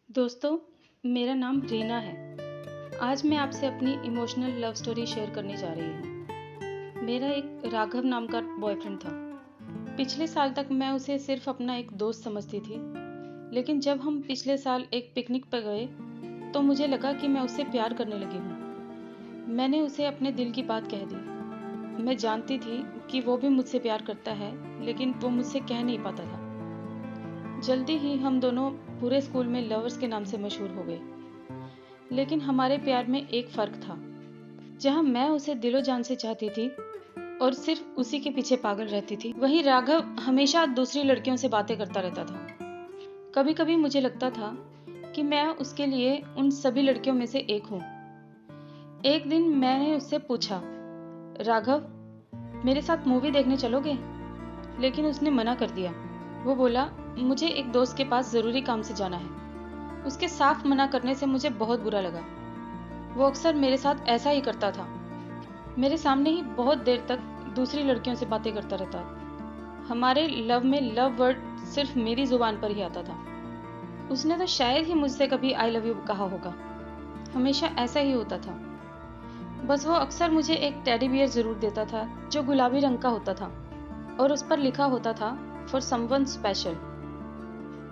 दोस्तों, मेरा नाम रीना है। आज मैं आपसे अपनी इमोशनल लव स्टोरी शेयर करने जा रही हूँ। मेरा एक राघव नाम का बॉयफ्रेंड था। पिछले साल तक मैं उसे सिर्फ अपना एक दोस्त समझती थी, लेकिन जब हम पिछले साल एक पिकनिक पर गए, तो मुझे लगा कि मैं उससे प्यार करने लगी हूँ। मैंने उसे अपने दिल की बात कह दी। मैं जानती थी कि वो भी मुझसे प्यार करता है, लेकिन वो मुझसे कह नहीं पाता था। जल्दी ही हम दोनों पूरे स्कूल में लवर्स के नाम से मशहूर हो गए। लेकिन हमारे प्यार में एक फर्क था। जहां मैं उसे दिलो जान से चाहती थी और सिर्फ उसी के पीछे पागल रहती थी, वहीं राघव हमेशा दूसरी लड़कियों से बातें करता रहता था। कभी कभी मुझे लगता था कि मैं उसके लिए उन सभी लड़कियों में से एक हूँ। एक दिन मैंने उससे पूछा, राघव, मेरे साथ मूवी देखने चलोगे? लेकिन उसने मना कर दिया। वो बोला, मुझे एक दोस्त के पास जरूरी काम से जाना है। उसके साफ मना करने से मुझे बहुत बुरा लगा। वो अक्सर मेरे साथ ऐसा ही करता था। मेरे सामने ही बहुत देर तक दूसरी लड़कियों से बातें करता रहता। हमारे लव में लव वर्ड सिर्फ मेरी जुबान पर ही आता था। उसने तो शायद ही मुझसे कभी आई लव यू कहा होगा। हमेशा ऐसा ही होता था। बस वो अक्सर मुझे एक टेडी बियर जरूर देता था, जो गुलाबी रंग का होता था और उस पर लिखा होता था, फॉर समवन स्पेशल।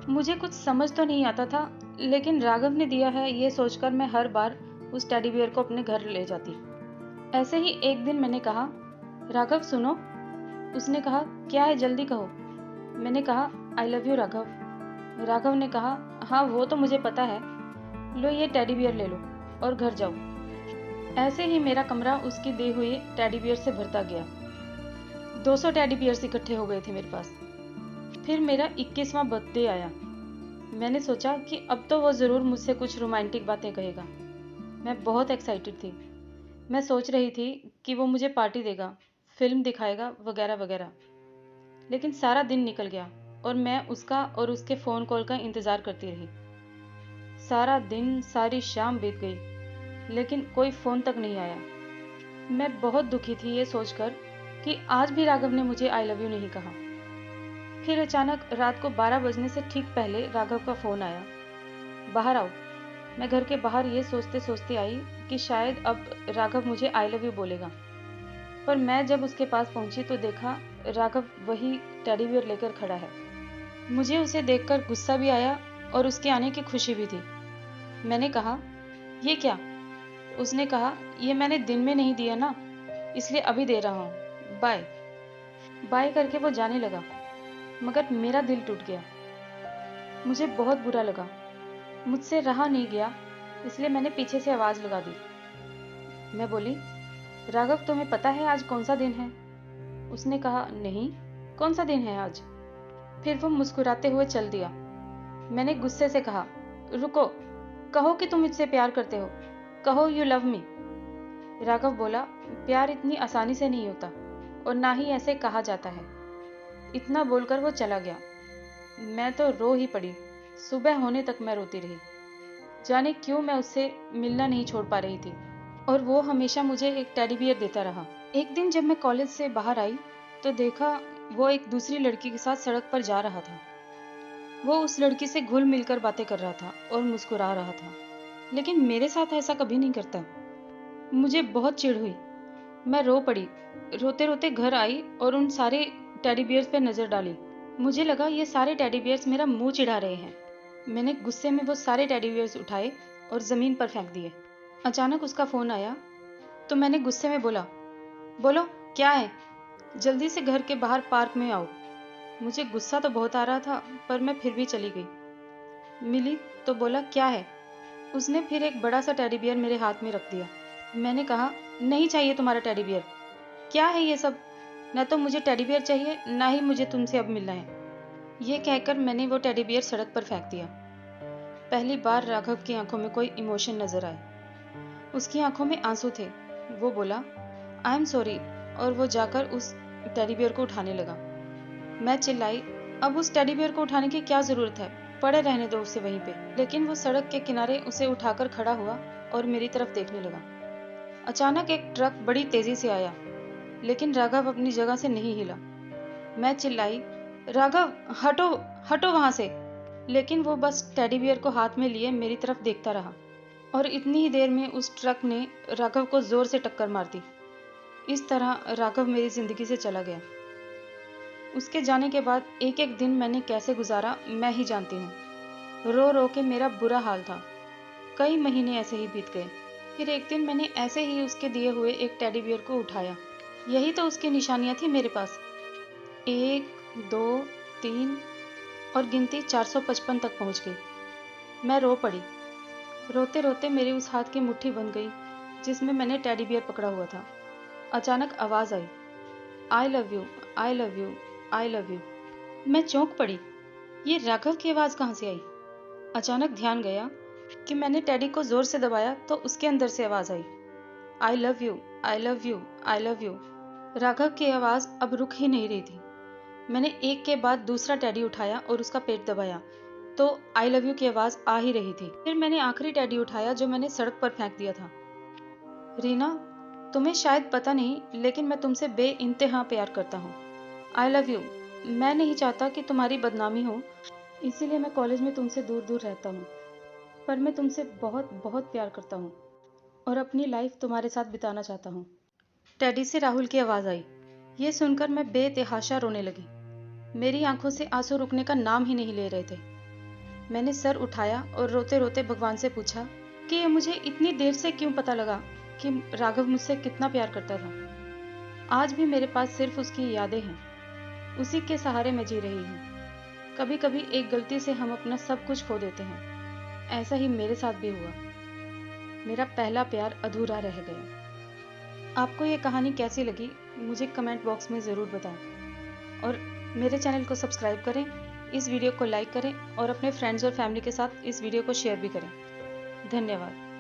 मुझे कुछ समझ तो नहीं आता था, लेकिन राघव ने दिया है ये सोचकर मैं हर बार उस टेडी बियर को अपने घर ले जाती। ऐसे ही एक दिन मैंने कहा, राघव सुनो। उसने कहा, क्या है, जल्दी कहो। मैंने कहा, आई लव यू राघव। राघव ने कहा, हाँ वो तो मुझे पता है, लो ये टेडी बियर ले लो और घर जाओ। ऐसे ही मेरा कमरा उसकी दी हुई टेडी बियर से भरता गया। 200 टेडी बियर्स इकट्ठे हो गए थे मेरे पास। फिर मेरा 21वां बर्थडे आया। मैंने सोचा कि अब तो वो ज़रूर मुझसे कुछ रोमांटिक बातें कहेगा। मैं बहुत एक्साइटेड थी। मैं सोच रही थी कि वो मुझे पार्टी देगा, फिल्म दिखाएगा, वगैरह वगैरह। लेकिन सारा दिन निकल गया और मैं उसका और उसके फ़ोन कॉल का इंतज़ार करती रही। सारा दिन, सारी शाम बीत गई, लेकिन कोई फ़ोन तक नहीं आया। मैं बहुत दुखी थी ये सोचकर कि आज भी राघव ने मुझे आई लव यू नहीं कहा। फिर अचानक रात को 12 बजने से ठीक पहले राघव का फ़ोन आया, बाहर आओ। मैं घर के बाहर ये सोचते सोचते आई कि शायद अब राघव मुझे आई लव यू बोलेगा। पर मैं जब उसके पास पहुंची तो देखा राघव वही टेडी बियर लेकर खड़ा है। मुझे उसे देखकर गुस्सा भी आया और उसके आने की खुशी भी थी। मैंने कहा, ये क्या? उसने कहा, ये मैंने दिन में नहीं दिया ना, इसलिए अभी दे रहा हूँ, बाय। बाय करके वो जाने लगा, मगर मेरा दिल टूट गया। मुझे बहुत बुरा लगा। मुझसे रहा नहीं गया, इसलिए मैंने पीछे से आवाज़ लगा दी। मैं बोली, राघव तुम्हें पता है आज कौन सा दिन है? उसने कहा, नहीं, कौन सा दिन है आज? फिर वो मुस्कुराते हुए चल दिया। मैंने गुस्से से कहा, रुको, कहो कि तुम मुझसे प्यार करते हो, कहो यू लव मी। राघव बोला, प्यार इतनी आसानी से नहीं होता और ना ही ऐसे कहा जाता है। इतना बोलकर वो चला गया। मैं तो रो ही पड़ी। सुबह होने तक मैं रोती रही। जाने क्यों मैं उससे मिलना नहीं छोड़ पा रही थी और वो हमेशा मुझे एक टेडी बियर देता रहा। एक दिन जब मैं कॉलेज से बाहर आई तो देखा वो एक दूसरी लड़की के साथ सड़क पर जा रहा था। वो उस लड़की से घुल मिलकर बातें कर रहा था और मुस्कुरा रहा था, लेकिन मेरे साथ ऐसा कभी नहीं करता। मुझे बहुत चिढ़ हुई। मैं रो पड़ी। रोते रोते घर आई और उन सारे टेडी बियर्स पर नजर डाली। मुझे लगा ये सारे टेडी बियर्स मेरा मुंह चिढ़ा रहे हैं। मैंने गुस्से में वो सारे टेडी बियर्स उठाए और ज़मीन पर फेंक दिए। अचानक उसका फ़ोन आया तो मैंने गुस्से में बोला, बोलो क्या है, जल्दी से घर के बाहर पार्क में आओ। मुझे गुस्सा तो बहुत आ रहा था, पर मैं फिर भी चली गई। मिली तो बोला, क्या है? उसने फिर एक बड़ा सा टेडी बियर मेरे हाथ में रख दिया। मैंने कहा, नहीं चाहिए तुम्हारा टेडी बियर। क्या है ये सब? न तो मुझे टेडी बियर चाहिए, ना ही मुझे तुमसे अब मिलना है। ये कहकर मैंने वो टेडी बियर सड़क पर फेंक दिया। पहली बार राघव की आंखों में कोई इमोशन नजर आए। उसकी आंखों में आंसू थे। वो बोला, आई एम सॉरी, और वो जाकर उस टेडी बियर को उठाने लगा। मैं चिल्लाई, अब उस टेडी बियर को उठाने की क्या जरूरत है, पड़े रहने दो उसे वहीं पे। लेकिन वो सड़क के किनारे उसे उठाकर खड़ा हुआ और मेरी तरफ देखने लगा। अचानक एक ट्रक बड़ी तेजी से आया, लेकिन राघव अपनी जगह से नहीं हिला। मैं चिल्लाई, राघव हटो, हटो वहां से। लेकिन वो बस टेडी बियर को हाथ में लिए मेरी तरफ देखता रहा और इतनी ही देर में उस ट्रक ने राघव को जोर से टक्कर मार दी। इस तरह राघव मेरी जिंदगी से चला गया। उसके जाने के बाद एक एक दिन मैंने कैसे गुजारा मैं ही जानती हूँ। रो रो के मेरा बुरा हाल था। कई महीने ऐसे ही बीत गए। फिर एक दिन मैंने ऐसे ही उसके दिए हुए एक टेडी बियर को उठाया। यही तो उसकी निशानियां थी मेरे पास। 1, 2, 3 और गिनती 455 तक पहुंच गई। मैं रो पड़ी। रोते रोते मेरी उस हाथ की मुट्ठी बंध गई जिसमें मैंने टेडी बियर पकड़ा हुआ था। अचानक आवाज आई, I love you, I love you, I love you. मैं चौंक पड़ी। ये राघव की आवाज कहाँ से आई? अचानक ध्यान गया कि मैंने टेडी को जोर से दबाया तो उसके अंदर से आवाज आई, I love you, I love you, I love you. Raghav की आवाज अब रुक ही नहीं रही थी। मैंने एक के बाद दूसरा टेडी उठाया और उसका पेट दबाया तो आई लव यू की आवाज आ ही रही थी। फिर मैंने आखिरी टेडी उठाया जो मैंने सड़क पर फेंक दिया था। रीना, तुम्हें शायद पता नहीं लेकिन मैं तुमसे बेइंतहा प्यार करता हूँ। आई लव यू। मैं नहीं चाहता कि तुम्हारी बदनामी हो, इसीलिए मैं कॉलेज में तुमसे दूर दूर रहता हूँ, पर मैं तुमसे बहुत बहुत प्यार करता हूँ और अपनी लाइफ तुम्हारे साथ बिताना चाहता हूँ। टेडी से राहुल की आवाज़ आई। ये सुनकर मैं बेतहाशा रोने लगी। मेरी आंखों से आंसू रुकने का नाम ही नहीं ले रहे थे। मैंने सर उठाया और रोते रोते भगवान से पूछा कि ये मुझे इतनी देर से क्यों पता लगा कि राघव मुझसे कितना प्यार करता था। आज भी मेरे पास सिर्फ उसकी यादें हैं। उसी के सहारे मैं जी रही हूँ। कभी कभी एक गलती से हम अपना सब कुछ खो देते हैं। ऐसा ही मेरे साथ भी हुआ। मेरा पहला प्यार अधूरा रह गया। आपको ये कहानी कैसी लगी मुझे कमेंट बॉक्स में ज़रूर बताएं और मेरे चैनल को सब्सक्राइब करें, इस वीडियो को लाइक करें और अपने फ्रेंड्स और फैमिली के साथ इस वीडियो को शेयर भी करें। धन्यवाद।